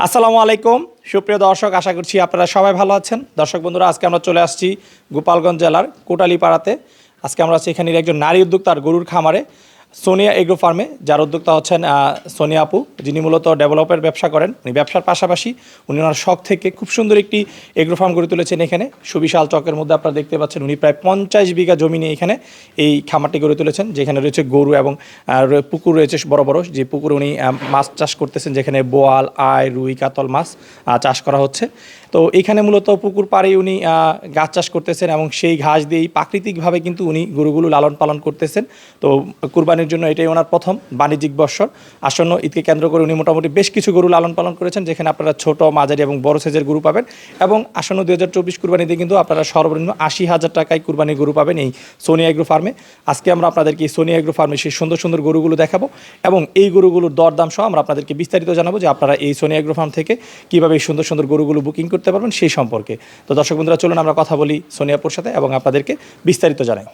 আসসালামু আলাইকুম সুপ্রিয় দর্শক, আশা করছি আপনারা সবাই ভালো আছেন। দর্শক বন্ধুরা, আজকে আমরা চলে আসছি গোপালগঞ্জ জেলার কোটালীপাড়াতে। আজকে আমরা আছি এখানের একজন নারী উদ্যোক্তার গরুর খামারে, সোনিয়া এগ্রো ফার্মে, যার উদ্যোক্তা হচ্ছেন সোনিয়া আপু, যিনি মূলত ডেভেলপের ব্যবসা করেন। উনি ব্যবসার পাশাপাশি উনি ওনার শখ থেকে খুব সুন্দর একটি এগ্রো ফার্ম গড়ে তুলেছেন এখানে সুবিশাল চকের মধ্যে। আপনারা দেখতে পাচ্ছেন উনি প্রায় 50 বিঘা জমি নিয়ে এখানে এই খামারটি গড়ে তুলেছেন, যেখানে রয়েছে গরু এবং পুকুর রয়েছে বড় বড়, যে পুকুরে উনি মাছ চাষ করতেছেন, যেখানে বোয়াল, আই, রুই, কাতল মাছ চাষ করা হচ্ছে। তো এইখানে মূলত পুকুর পাড়ে উনি গাছ চাষ করতেছেন এবং সেই ঘাস দিয়েই প্রাকৃতিকভাবে কিন্তু উনি গরুগুলো লালন পালন করতেছেন। তো কুরবানির জন্য এটাই ওনার প্রথম বাণিজ্যিক বর্ষর। আসন্ন ঈদকে কেন্দ্র করে উনি মোটামুটি বেশ কিছু গরু লালন পালন করেছেন, যেখানে আপনারা ছোট, মাঝারি এবং বড় সাইজের গরু পাবেন। এবং আসন্ন 2024 কুরবানিতে কিন্তু আপনারা সর্বনিম্ন 80,000 টাকায় কুরবানির গরু পাবেন এই সোনিয়া এগ্রো ফার্মে। আজকে আমরা আপনাদেরকে এই সোনিয়া এগ্রো ফার্মে সেই সুন্দর সুন্দর গরুগুলো দেখাবো এবং এই গরুগুলোর দরদাম সহ আমরা আপনাদেরকে বিস্তারিত জানাবো, যে আপনারা এই সোনিয়া এগ্রো ফার্ম থেকে কীভাবে এই সুন্দর সুন্দর গরুগুলো বুকিং করতে পারবেন সেই সম্পর্কে। তো দর্শক বন্ধুরা, চলুন আমরা কথা বলি সোনিয়াপুর সাথে এবং আপনাদেরকে বিস্তারিত জানাই।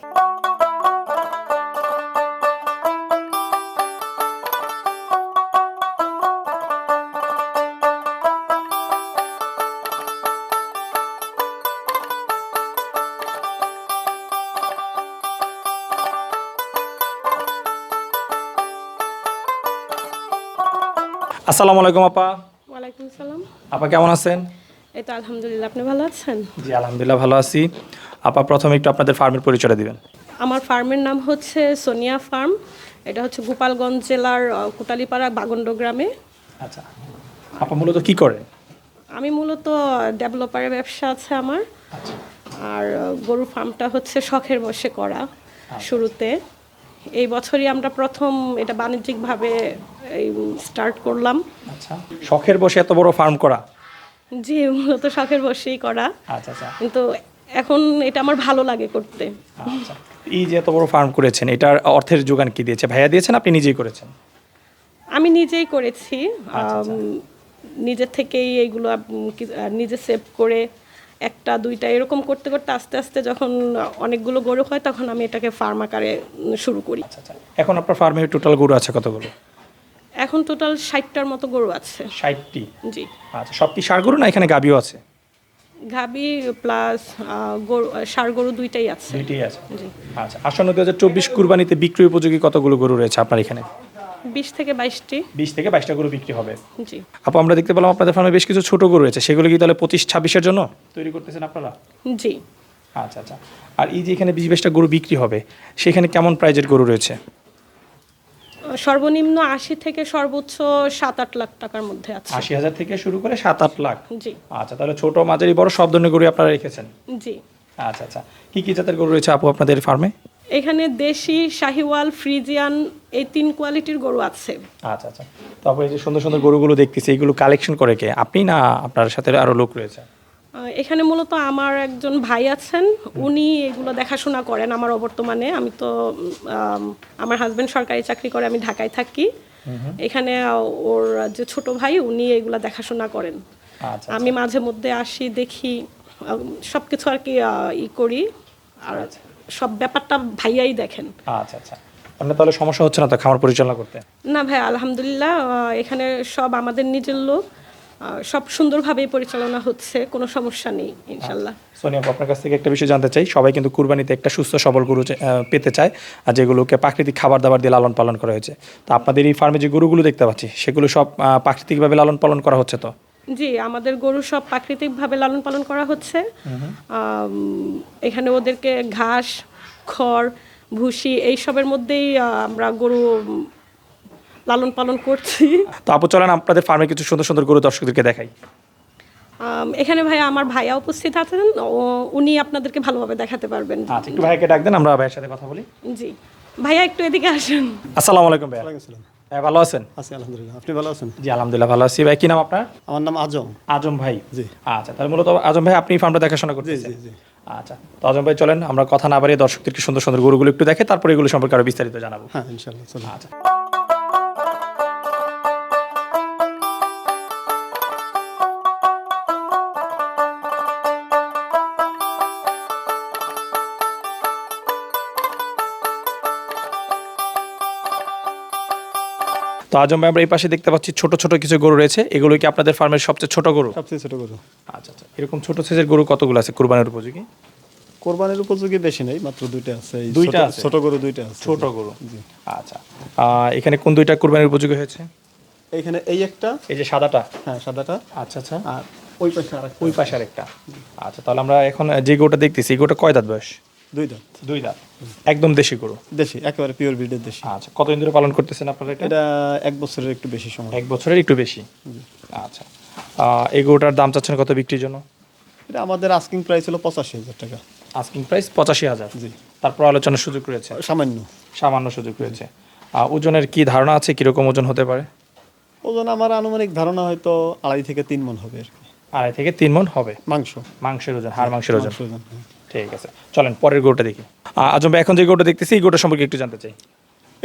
আসসালামু আলাইকুম আপা। ওয়ালাইকুম আসসালাম। আপা কেমন আছেন? এই তো আলহামদুলিল্লাহ, আপনি ভালো আছেন? জি আলহামদুলিল্লাহ ভালো আছি। আপা প্রথমে একটু আপনাদের ফার্মের পরিচয়টা দিবেন। আমার ফার্মের নাম হচ্ছে সোনিয়া ফার্ম। এটা হচ্ছে গোপালগঞ্জ জেলার কোটালীপাড়া বাগন্ড গ্রামে। আচ্ছা, আপা মূলত কি করেন? আমি মূলত ডেভেলপারের ব্যবসা আছে আমার। আর গরুর ফার্মটা হচ্ছে শখের বশে করা শুরুতে। এই বছরই আমরা প্রথম এটা বাণিজ্যিকভাবে স্টার্ট করলাম। আচ্ছা, শখের বসে এত বড় ফার্ম করা? জি, মূলত শখের বশেই করা। আচ্ছা আচ্ছা। কিন্তু এখন এটা আমার ভালো লাগে করতে। আচ্ছা, এই যে এত বড় ফার্ম করেছেন, এটার অর্থের যোগান কি দিয়েছে? ভাইয়া দিয়েছেন, আপনি নিজেই করেছেন? আমি নিজেই করেছি। আচ্ছা। নিজের থেকেই এইগুলো নিজে সেভ করে একটা দুইটা এরকম করতে করতে আস্তে আস্তে যখন অনেকগুলো গরু হয় তখন আমি এটাকে ফার্ম আকারে শুরু করি। আচ্ছা আচ্ছা। এখন আপনার ফার্মে টোটাল গরু আছে কতগুলো? এখন টোটাল 60টার মতো গরু আছে। 60টি? জি। আচ্ছা, সব কি ষাঁড় গরু না এখানে গাভীও আছে? গাভী প্লাস গরু, ষাঁড় গরু দুইটাই আছে। দুইটাই আছে। জি। আচ্ছা, আসন্ন 2024 কুরবানিতে বিক্রি উপযোগী কতগুলো গরু রয়েছে আপনার এখানে? 20 থেকে 22টি। 20 থেকে 22টা গরু বিক্রি হবে। জি। আপু আমরা দেখতে পেলাম আপনাদের ফার্মে বেশ কিছু ছোট গরু রয়েছে, সেগুলো কি তাহলে 25-26-এর জন্য তৈরি করতেছেন আপনারা? জি। আচ্ছা আচ্ছা। আর এই যে এখানে 20-22টা গরু বিক্রি হবে, সেখানে কেমন প্রাইজের গরু রয়েছে? সর্বনিম্ন 80 থেকে সর্বোচ্চ 7-8 লাখ টাকার মধ্যে আছে। 80,000 থেকে শুরু করে 7-8 লাখ? জি। আচ্ছা, তাহলে ছোট, মাঝারি, বড় সব ধরনের গরু আপনারা রেখেছেন? জি। আচ্ছা আচ্ছা। কি কি জাতের গরু রয়েছে আপু আপনাদের ফার্মে? এখানে দেশি, শাহিওয়াল, ফ্রিজিয়ান এই 3 কোয়ালিটির গরু আছে। আচ্ছা আচ্ছা। তারপরে এই যে সুন্দর সুন্দর গরুগুলো দেখতেছি, এইগুলো কালেকশন করে কে, আপনি না আপনার সাথে আরো লোক রয়েছে? এখানে মূলত আমার একজন ভাই আছেন, উনি এগুলো দেখাশোনা করেন আমার অবর্তমানে। আমি তো আমার হাজবেন্ড সরকারি চাকরি করে, আমি ঢাকায় থাকি। এখানে ওর যে ছোট ভাই, উনি এগুলো দেখাশোনা করেন। আচ্ছা। আমি মাঝে মধ্যে আসি, দেখি, সব কিছু আর কি করি। আর সব ব্যাপারটা ভাইয়াই দেখেন। আচ্ছা আচ্ছা। আপনার তাহলে সমস্যা হচ্ছে না তো খামার পরিচালনা করতে? না ভাই, আলহামদুলিল্লাহ, এখানে সব আমাদের নিজের লোক, সব সুন্দরভাবেই পরিচালনা হচ্ছে, কোনো সমস্যা নেই ইনশাল্লাহ। সোনিয়া, আপনার কাছ থেকে একটা বিষয় জানতে চাই। সবাই কিন্তু কুরবানিতে একটা সুস্থ সবল গরু পেতে চায়, আর যেগুলোকে প্রাকৃতিক খাবার দাবার দিয়ে লালন পালন করা হয়েছে। তো আপনাদের এই ফার্মে যে গরুগুলো দেখতে পাচ্ছি, সেগুলো সব প্রাকৃতিকভাবে লালন পালন করা হচ্ছে তো? জি, আমাদের গরু সব প্রাকৃতিকভাবে লালন পালন করা হচ্ছে। এখানে ওদেরকে ঘাস, খড়, ভুসি এইসবের মধ্যেই আমরা গরু লালন পালন করছি। তো আপু চলেন আপনাদের ফার্মে কিছু সুন্দর সুন্দর গরু দর্শকদেরকে দেখাই। এখানে ভাইয়া, আমার ভাইয়া উপস্থিত আছেন, উনি আপনাদেরকে ভালোভাবে দেখাতে পারবেন। আচ্ছা, একটু ভাইকে ডাক দেন, আমরা ভাইয়ের সাথে কথা বলি। জি ভাইয়া, একটু এদিকে আসেন। আসসালামু আলাইকুম ভাইয়া। ওয়ালাইকুম আসসালাম। হ্যাঁ, ভালো আছেন? আছি আলহামদুলিল্লাহ, আপনি ভালো আছেন? জি আলহামদুলিল্লাহ ভালো আছি। ভাই কি নাম আপনার? আমার নাম আজম। আজম ভাই? জি। আচ্ছা, তাহলে মূলত আজম ভাই আপনি ফার্মটা দেখাশোনা জি করতেছেন? জি জি। আচ্ছা, তো আজম ভাই চলেন আমরা কথা না বাড়িয়ে দর্শকদেরকে সুন্দর সুন্দর গরুগুলো একটু দেখে তারপরে এগুলো সম্পর্কে আরো বিস্তারিত জানাবো। হ্যাঁ ইনশাআল্লাহ, চলুন। আচ্ছা। তো আজম ভাই আমরা এই পাশে দেখতে পাচ্ছি ছোট ছোট কিছু গরু রয়েছে, এগুলো কি আপনাদের ফার্মের সবচেয়ে ছোট গরু? সবচেয়ে ছোট গরু। আচ্ছা আচ্ছা, এরকম ছোট সাইজের গরু কতগুলো আছে কুরবানির উপযোগী? কোরবানির উপযোগী বেশি নেই, মাত্র দুইটা আছে। এই দুইটা ছোট- আছে? ছোট গরু দুইটা আছে। ছোট গরু। আচ্ছা, এখানে কোন দুইটা কুরবানির উপযোগী হয়েছে? এইখানে এই একটা, এই যে সাদাটা? হ্যাঁ সাদাটা, আচ্ছা আচ্ছা, আর ওই পাশে আরেকটা। ওই পাশে আরেকটা। আচ্ছা, তাহলে আমরা এখন যে গরুটা দেখতেছি, এই গরুটা কয় দাঁত বয়স? দুই দাঁত। দুই দাঁত, একদম দেশি গরু। দেশি, একেবারে পিওর ব্রিডের দেশি। আচ্ছা, কতদিন ধরে পালন করতেছেন আপনারা এটা? এটা 1 বছরের একটু বেশি সময়। এক বছরের একটু বেশি। আচ্ছা, এই গরুটার দাম চাচ্ছেন কত বিক্রির জন্য? এটা আমাদের আস্কিং প্রাইস হলো 85,000 টাকা। Asking price 85,000। জি। তারপর আলোচনার সুযোগ রয়েছে? সামান্য সামান্য সুযোগ রয়েছে। ওজনের কি ধারণা আছে, কিরকম ওজন হতে পারে? ওজন আমার আনুমানিক ধারণা হয়তো 2.5 থেকে 3 মণ হবে আর কি। 2.5 থেকে 3 মণ হবে মাংস, মাংসের ওজন, হাড় মাংসের ওজন। মাংস ওজন, হ্যাঁ। ঠিক আছে, চলেন পরের গরুটা দেখি। আজম ভাই, এখন যে গরুটা দেখতেছি এই গরুটা সম্পর্কে একটু জানতে চাই।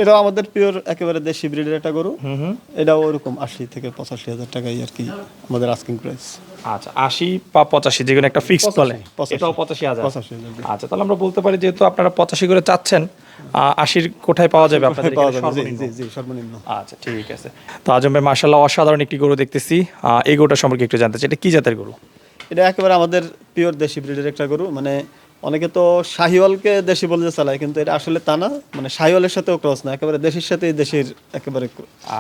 এটাও আমাদের পিওর একেবারে দেশি ব্রিডের একটা গরু। হুম। এটাও ওরকম 80 থেকে 85,000 টাকাই আর কি আমাদের আস্কিং প্রাইস। আচ্ছা, 80 বা 85 যেগুলো একটা ফিক্স বলে, 85,000 এটাও 85,000। 85,000 আচ্ছা, তাহলে আমরা বলতে পারি যেহেতু আপনারা 85 করে চাচ্ছেন, 80 কোঠায় পাওয়া যাবে আপনাদের পাওয়া এখানে যাবে। জি সর্বনিম্ন? জি জি, সর্বনিম্ন। আচ্ছা, ঠিক আছে। তো আজম ভাই মাশাআল্লাহ অসাধারণ একটি গরু দেখতেছি। এই গরুটা সম্পর্কে একটু জানতে চাই, এটা কি জাতের গরু? এটা একেবারে আমাদের পিওর দেশি ব্রিডের একটা গরু। মানে অনেকে তো শাহিওয়ালকে দেশি বলে যে চালায়, কিন্তু এটা আসলে তা না। মানে শাহিওয়ালের সাথেও ক্রস না, একেবারে দেশির সাথে দেশির একেবারে।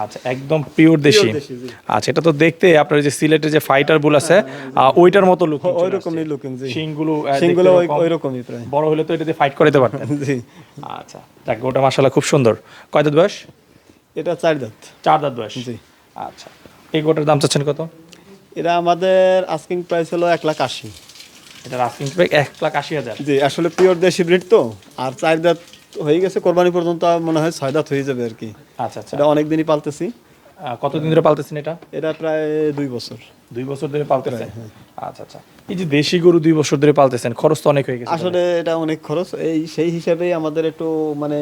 আচ্ছা, একদম পিওর দেশি। দেশি, জি। আচ্ছা, এটা তো দেখতে আপনার যে সিলেটের যে ফাইটার বুল আছে ওইটার মতো লুক, ওই রকমই লুকিং, জি। শিংগুলো সিংগুলো ওই রকমই প্রায়। বড় হলে তো এটাতে ফাইট করতে পারতেন। জি। আচ্ছা, যাক, ওটা মাশাআল্লাহ খুব সুন্দর। কয় দাঁত বয়স? এটা 4 দাঁত। 4 দাঁত বয়স। জি। আচ্ছা, এই গোটার দাম চাচ্ছেন কত? এটা আমাদের আস্কিং প্রাইস হলো 1,80,000। এটার আস্কিং প্রাইস 1,80,000। জি, আসলে পিওর দেশি ব্রিড তো। আর 4 দাঁত হয়ে গেছে, কোরবানি পর্যন্ত মনে হয় 6 দাঁত হয়ে যাবে আর কি। আচ্ছা আচ্ছা, এটা অনেক দিনই পালতেছি। কতদিন ধরে পালতেছেন এটা? এটা প্রায় 2 বছর। 2 বছর ধরে পালতেছেন। আচ্ছা আচ্ছা, এই যে দেশি গরু 2 বছর ধরে পালতেছেন, খরচ তো অনেক হয়ে গেছে। আসলে এটা অনেক খরচ। সেই হিসাবেই আমাদের একটু মানে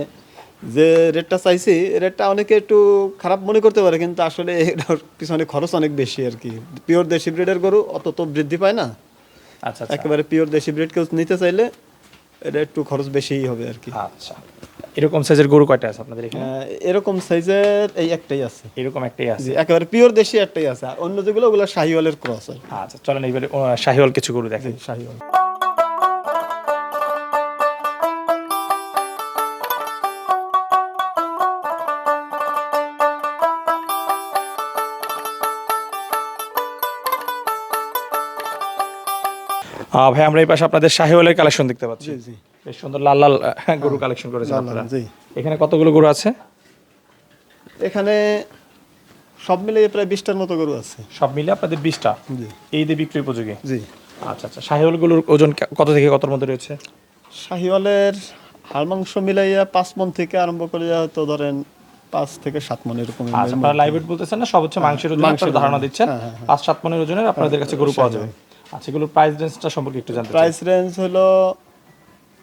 যে রেটটা চাইছি, রেটটা অনেকে একটু খারাপ মনে করতে পারে, কিন্তু আসলে এটার পিছনে খরচ অনেক বেশি আর কি। পিওর দেশি ব্রিডের গরু অত তো বৃদ্ধি পায় না। আচ্ছা আচ্ছা, একেবারে পিওর দেশি ব্রিড কেউ নিতে চাইলে এটা একটু খরচ বেশিই হবে আর কি। আচ্ছা, এরকম সাইজের গরু কয়টা আছে আপনাদের এখানে? এরকম সাইজের এই একটাই আছে। এরকম একটাই আছে? জি, একেবারে পিওর দেশি একটাই আছে। আর অন্য যেগুলো ওগুলো শাহিওয়ালের ক্রস আর কি। আচ্ছা, চলেন এবারে শাহিওয়াল কিছু গরু দেখেন। শাহিওয়াল। ভাই আমরা এই পাশে আপনাদের শাহিওয়ালের কালেকশন দেখতে পাচ্ছি। জি জি, বেশ সুন্দর লাল লাল গরু কালেকশন করেছেন আপনারা। জি। এখানে কতগুলো গরু আছে? এখানে সব মিলিয়ে প্রায় 20টার মতো গরু আছে। সব মিলে আপনাদের 20টা জি এই দিয়ে বিক্রি উপযোগী? জি। আচ্ছা আচ্ছা, শাহিওয়ালগুলোর ওজন কত থেকে কতর মধ্যে রয়েছে? শাহিওয়ালের হাড় মাংস মিলাইয়া 5 মণ থেকে আরম্ভ করে হয়তো ধরেন 5 থেকে 7 মণ এরকম। আচ্ছা, আপনারা লাইভ ওয়েট বলতেছেন না, সব হচ্ছে মাংসের ওজন আপনারা ধারণা দিচ্ছেন। 5-7 মণের ওজনের আপনাদের কাছে গরু পাওয়া যাবে। আচ্ছা, এগুলোর প্রাইস রেঞ্জটা সম্পর্কে একটু জানতে চাই। প্রাইস রেঞ্জ হলো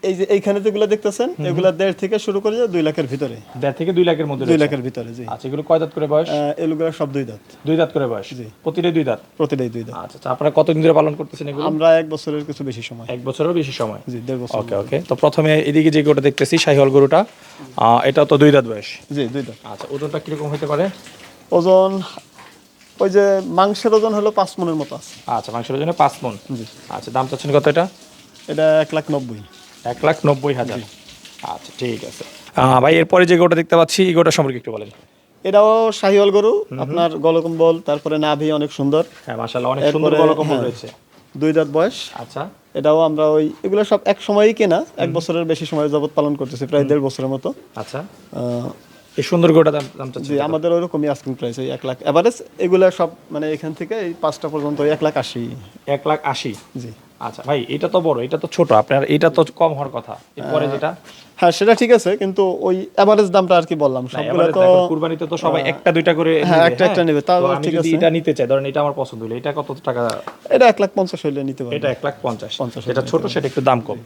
এই যে এইখানে যেগুলো দেখতেছেন, এগুলো 1.5 থেকে শুরু করে 2 লাখের ভিতরে। 1.5 থেকে 2 লাখের মধ্যে 2 রয়েছে। লাখের ভিতরে, জি। আচ্ছা, এগুলো কয় দাঁত করে বয়স? এগুলো সব 2 দাঁত। 2 দাঁত করে বয়স? জি। প্রতিটাই 2 দাঁত? প্রতিটাই 2 দাঁত। আচ্ছা আচ্ছা, আপনারা কতদিন ধরে পালন করতেছেন এগুলো? আমরা 1 বছরের কিছু বেশি সময়। 1 বছরেরও বেশি সময়? জি, 1.5 বছর। ওকে ওকে, তো প্রথমে এদিকে যে গরুটা দেখতেছি শাহিওয়াল গরুটা, এটা তো 2 দাঁত বয়স? জি, 2 দাঁত। আচ্ছা, ওজনটা কিরকম হতে পারে? ওজন ওই যে মাংসের ওজন হলো 5 মণের মতো আছে। আচ্ছা, মাংসের ওজনে 5 মণ। জি। আচ্ছা, দাম চাচ্ছেন কত এটা? এটা 1,90,000। 1,90,000। আচ্ছা, ঠিক আছে। ভাই এরপরে যে গরুটা দেখতে পাচ্ছি এই গরুটা সম্পর্কে একটু বলেন। এটাও শাহিওয়াল গরু, আপনার গলকম্বল, তারপরে নাভি অনেক সুন্দর। হ্যাঁ, মাশাআল্লাহ অনেক সুন্দর এরপরে, গলকম্বল হ্যাঁ, রয়েছে। 2 দাঁত বয়স। আচ্ছা, এটাও আমরা এগুলো সব এক সময়ই কেনা, 1 বছরের বেশি সময় যাবত পালন করতেছি, প্রায় 1.5 বছরের মতো। আচ্ছা, আহ, এই সুন্দর গরুটা দাম চাচ্ছেন জি, কত? আমাদের ওরকমই আস্কিং প্রাইস, ওই 1 লাখ এভারেজ। এগুলো সব মানে এখান থেকে এই 5টা পর্যন্ত 1,80,000। 1,80,000। জি। আচ্ছা ভাই, এটা তো বড়, এটা তো ছোট, আপনার এটা তো কম হওয়ার কথা। এরপরে যেটা হ্যাঁ, সেটা ঠিক আছে, কিন্তু ওই এভারেজ দামটা আর কি বললাম, সবগুলো তো কুরবানিতে তো সবাই একটা দুইটা করে হ্যাঁ, নেবে, একটা নেবে, তাও তো আমি ঠিক যদি আছে। এটা নিতে চাই, ধরেন এটা আমার পছন্দ হলো, এটা কত টাকা? এটা 1,50,000 হইলে নিতে পারবে। এটা 1,50,000। 50,000 যেটা ছোট সেটা একটু দাম কম।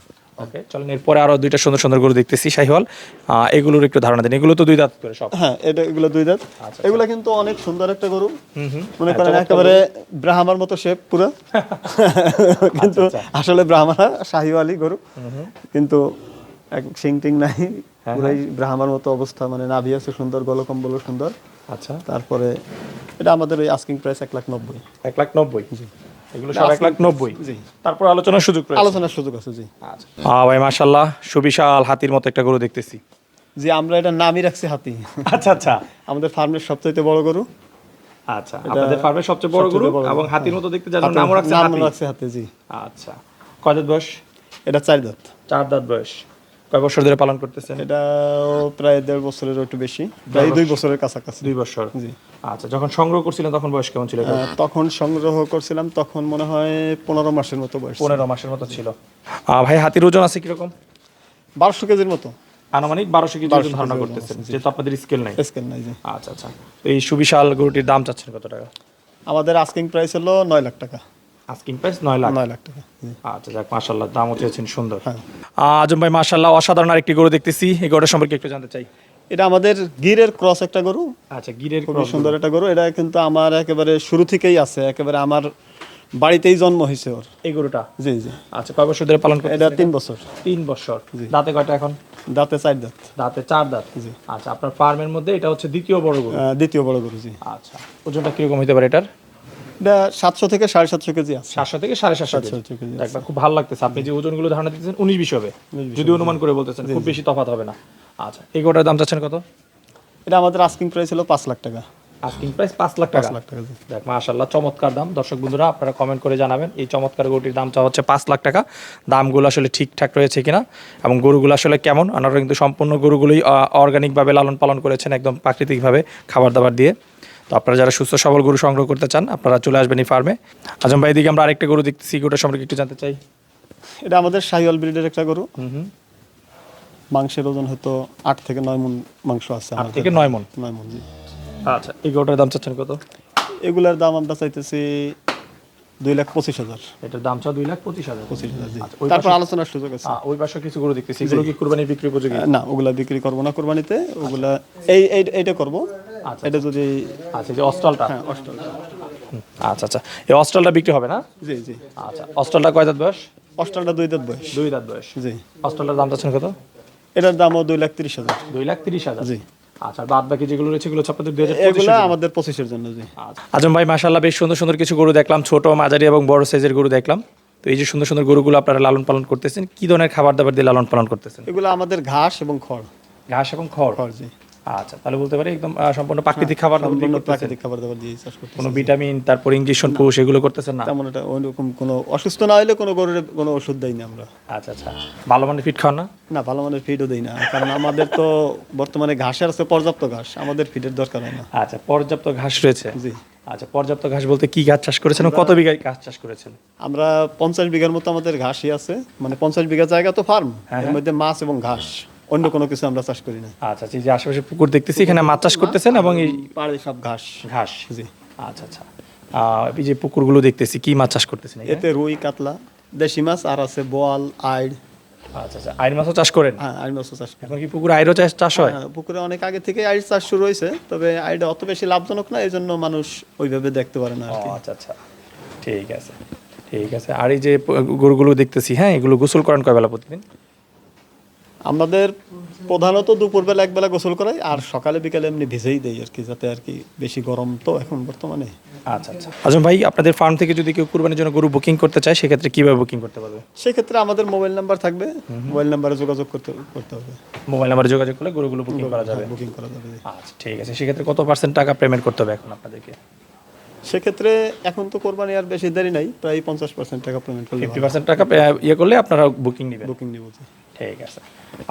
ওকে, চলেন এরপরে আরো দুইটা সুন্দর সুন্দর গরু দেখতেছি শাহিওয়াল, এগুলোর একটু ধারণা দেন। এগুলো তো 2 দাঁত করে সব? হ্যাঁ, এগুলো 2 দাঁত। আচ্ছা, এগুলো কিন্তু অনেক সুন্দর একটা গরু, হুম। মনে করেন একেবারে ব্রাহ্মার মতো শেপ পুরো। কিন্তু আসলে ব্রাহ্মা শাহিওয়ালি গরু, কিন্তু শিং টিং নাই, পুরাই ব্রাহ্মার মতো অবস্থা। মানে নাভি আছে সুন্দর, গলকম্বল সুন্দর। আচ্ছা, তারপরে এটা আমাদের ওই আস্কিং প্রাইস 1,90,000। 1,90,000। এগুলো সব 1,90,000। জি, তারপর আলোচনার সুযোগ রয়েছে। আলোচনার সুযোগ আছে। জি আচ্ছা ভাই মাশাআল্লাহ, সুবিশাল হাতির মতো একটা গরু দেখতেছি। জি, আমরা এটা নামই রাখছি হাতি। আচ্ছা আচ্ছা আমাদের ফার্মের সবচেয়ে বড় গরু। আচ্ছা, আপনাদের ফার্মের সবচেয়ে বড় গরু এবং হাতির মতো দেখতে যার নামও রাখছে নাম হাতি। রাখছে হাতি। জি, আচ্ছা, কয় দাঁত বয়স? এটা 4 দাঁত। 4 দাঁত বয়স। কয় বছর ধরে পালন করতেছেন? এটা প্রায় 1.5 বছরের একটু বেশি, প্রায় 2 বছরের কাছাকাছি। 2 বছর। জি। আচ্ছা, যখন সংগ্রহ করছিলেন তখন বয়স কেমন ছিল? তখন সংগ্রহ করছিলাম, তখন মনে হয় 15 মাসের মতো বয়স। 15 মাসের মতো ছিল। ভাই হাতির ওজন আছে কিরকম? 1200 কেজির মতো। আনুমানিক 1200 কেজি ওজন 1200 ধারণা কেজি করতেছেন, ওজন আছে, জি। যেহেতু আপনাদের স্কেল নাই। স্কেল নাই। জি। আচ্ছা আচ্ছা, তো এই সুবিশাল গরুটির দাম চাচ্ছেন কত টাকা? আমাদের আস্কিং প্রাইস হলো 9 লাখ টাকা। Asking price 9 lakh. 9 লাখ টাকা। জি। আচ্ছা যাক, মাশাআল্লাহ, দামও চেয়েছেন সুন্দর। হ্যাঁ। আজম ভাই মাশাআল্লাহ, অসাধারণ আরেকটি গরু দেখতেছি। এই গরুটার সম্পর্কে একটু জানতে চাই। এটা আমাদের গিরের ক্রস একটা গরু। আচ্ছা, গিরের খুবই সুন্দর একটা গরু। এটা কিন্তু আমার একেবারে শুরু থেকেই আছে, একেবারে আমার বাড়িতেই জন্ম হয়েছে ওর এই গরুটা। জি জি। আচ্ছা, কয় বছর ধরে পালন করতেছেন? এটা 3 বছর। 3 বছর। দাঁতে কয়টা এখন? দাঁতে 4 দাঁত। দাঁতে 4 দাঁত। জি। আচ্ছা, আপনার ফার্মের মধ্যে এটা হচ্ছে দ্বিতীয় বড় গরু। দ্বিতীয় বড় গরু। জি। আচ্ছা, ওজনটা কিরকম হতে পারে এটার? এটা 700 থেকে 750 কেজি আছে। 700 থেকে 750 কেজি আছে। একবার খুব ভালো লাগতেছে। আপনি যে ওজনগুলো ধারণা দিতেছেন 19-20 হবে, যদি অনুমান করে বলতেছেন, খুব বেশি তফাৎ হবে না। আচ্ছা, এই গরুটার দাম চাচ্ছেন কত? এটা আমাদের আস্কিং প্রাইস হলো 5 লাখ টাকা। আস্কিং প্রাইস 5 লাখ টাকা। 5 লাখ টাকা। জি। দেখ মাশাআল্লাহ, চমৎকার দাম। দর্শক বন্ধুরা আপনারা কমেন্ট করে জানাবেন এই চমৎকার গরুটির দাম চাওয়া হচ্ছে 5 লাখ টাকা। দামগুলো আসলে ঠিকঠাক রয়েছে কিনা এবং গরুগুলো আসলে কেমন। আপনারা কিন্তু সম্পূর্ণ গরুগুলোই অর্গানিকভাবে লালন পালন করেছেন, একদম প্রাকৃতিকভাবে খাবার দাবার দিয়ে। তো আপনারা যারা সুস্থ সবল গরু সংগ্রহ করতে চান আপনারা চলে আসবেন এই ফার্মে। আজম ভাই, দিকে আমরা আরেকটা গরু দেখতেছি, গরুটার সম্পর্কে একটু জানতে চাই। এটা আমাদের শাহিওয়াল ব্রিডের একটা গরু। মাংসের ওজন হয়তো 8 থেকে 9 মণ মাংস আছে। 8 থেকে 9 মণ। 9 মণ। জি। আচ্ছা, এই গরুটার দাম চাচ্ছেন কত? এগুলার দাম আমরা চাইতেছি 2,25,000। এটার দাম চা 2,25,000। 25,000। জি। আচ্ছা, ওই তারপর আলোচনার সুযোগ আছে। ওই পাশে কিছু গরু দেখতেছি, এগুলো কি কুরবানির বিক্রি উপযোগী? না, ওগুলা বিক্রি করবো না কুরবানিতে। ওগুলা এইটা করব। আচ্ছা, এটা যদি আচ্ছা, যে অস্ট্রালটা। হ্যাঁ, অস্ট্রেলিয়া। আচ্ছা আচ্ছা, এই অস্ট্রালটা বিক্রি হবে না? জি জি। আচ্ছা, অস্ট্রালটা কয় দাঁত বয়স? অস্ট্রেলিয়া 2 দাঁত বয়স। 2 দাঁত বয়স। জি। অস্ট্রালটার দাম চাচ্ছেন কত? এটার দামও 2,30,000। 2,30,000। জি। আচ্ছা, বাদ বাকি যেগুলো রয়েছে এগুলো হচ্ছে আপনাদের 2025 এগুলা আমাদের 25-এর জন্য। জি। আজম ভাই মাশাআল্লাহ, বেশ সুন্দর সুন্দর কিছু গরু দেখলাম, ছোট মাঝারি এবং বড় সাইজের গরু দেখলাম। তো এই যে সুন্দর সুন্দর গরুগুলো আপনারা লালন পালন করতেছেন, কি ধরনের খাবার দাবার দিয়ে লালন পালন করতেছেন? এগুলো আমাদের ঘাস এবং খড়। ঘাস এবং খড়। খড়। জি। আচ্ছা, তাহলে বলতে পারি একদম সম্পূর্ণ প্রাকৃতিক খাবার দাবার দিয়ে সম্পূর্ণ করতেছেন। প্রাকৃতিক খাবার দাবার দিয়ে চাষ করতে। কোনো ভিটামিন, তারপর ইনজেকশন পুশ এগুলো করতেছেন না? তেমন এটা ওইরকম কোনো অসুস্থ না হলে কোনো গরুর কোনো ওষুধ দেই না আমরা। আচ্ছা আচ্ছা, ভালো মানের ফিট খাওয়ান না? না, ভালো মানের ফিডও দেই না, কারণ আমাদের তো বর্তমানে ঘাসের আছে পর্যাপ্ত ঘাস, আমাদের ফিডের দরকার হয় না। আচ্ছা, পর্যাপ্ত ঘাস রয়েছে। জি। আচ্ছা, পর্যাপ্ত ঘাস বলতে কি ঘাস চাষ করেছেন, কত বিঘায় ঘাস চাষ করেছেন? আমরা 50 বিঘার মতো আমাদের ঘাসই আছে, মানে 50 বিঘা জায়গা তো ফার্ম, হ্যাঁ, এর মধ্যে মাছ এবং ঘাস, অন্য কোনো কিছু আমরা চাষ করি না। আচ্ছা, এই যে আশেপাশে পুকুর দেখতেছি, এখানে মাছ চাষ করতেছেন এবং এই পাড়ে সব ঘাস। ঘাস। জি। আচ্ছা আচ্ছা, এই যে পুকুরগুলো দেখতেছি, কি মাছ চাষ করতেছেন এখানে? এতে রুই, কাতলা, দেশি মাছ, আর আছে বোয়াল, আইড়। আচ্ছা আচ্ছা, আইড় মাছও চাষ করেন? হ্যাঁ, আইড় মাছও চাষ করি। এখন কি পুকুরে আইড়ও চাষ হয়? হ্যাঁ, পুকুরে অনেক আগে থেকে আইড় চাষ শুরু হয়েছে, তবে আইড় অত বেশি লাভজনক না, এই জন্য মানুষ ওইভাবে দেখতে পারে না আর কি। আচ্ছা আচ্ছা, ঠিক আছে ঠিক আছে। আর এই যে গরুগুলো দেখতেছি, হ্যাঁ, এগুলো গোসল করেন কয় বেলা প্রতিদিন? আমাদের প্রধানত দুপুরবেলা একবেলা গোসল করাই, আর সকালে বিকালে এমনি ভিজেই দেই আর কি, যাতে আর কি বেশি গরম তো এখন বর্তমানে। আচ্ছা আচ্ছা। আজম ভাই, আপনাদের ফার্ম থেকে যদি কেউ কুরবানির জন্য গরু বুকিং করতে চায় সেক্ষেত্রে কিভাবে বুকিং করতে পারবে? সেক্ষেত্রে আমাদের মোবাইল নাম্বার থাকবে, মোবাইল নাম্বারে যোগাযোগ করতে হবে। মোবাইল নাম্বারে যোগাযোগ করলে গরুগুলো বুকিং করা যাবে? বুকিং করা যাবে। আচ্ছা, ঠিক আছে। সেক্ষেত্রে কত % টাকা পেমেন্ট করতে হবে এখন আপনাদেরকে? সেক্ষেত্রে এখন তো কোরবানি আর বেশি দেরি নাই, প্রায় 50% টাকা পেমেন্ট করলে 50% টাকা ইয়ে করলে আপনারা বুকিং নেবেন? বুকিং নিব। ঠিক আছে।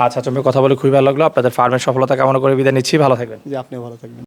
আচ্ছা, তুমি কথা বলে খুবই ভালো লাগলো। আপনাদের ফার্মের সফলতা কামনা করে বিদায় নিচ্ছি, ভালো থাকবেন। যে আপনিও ভালো থাকবেন।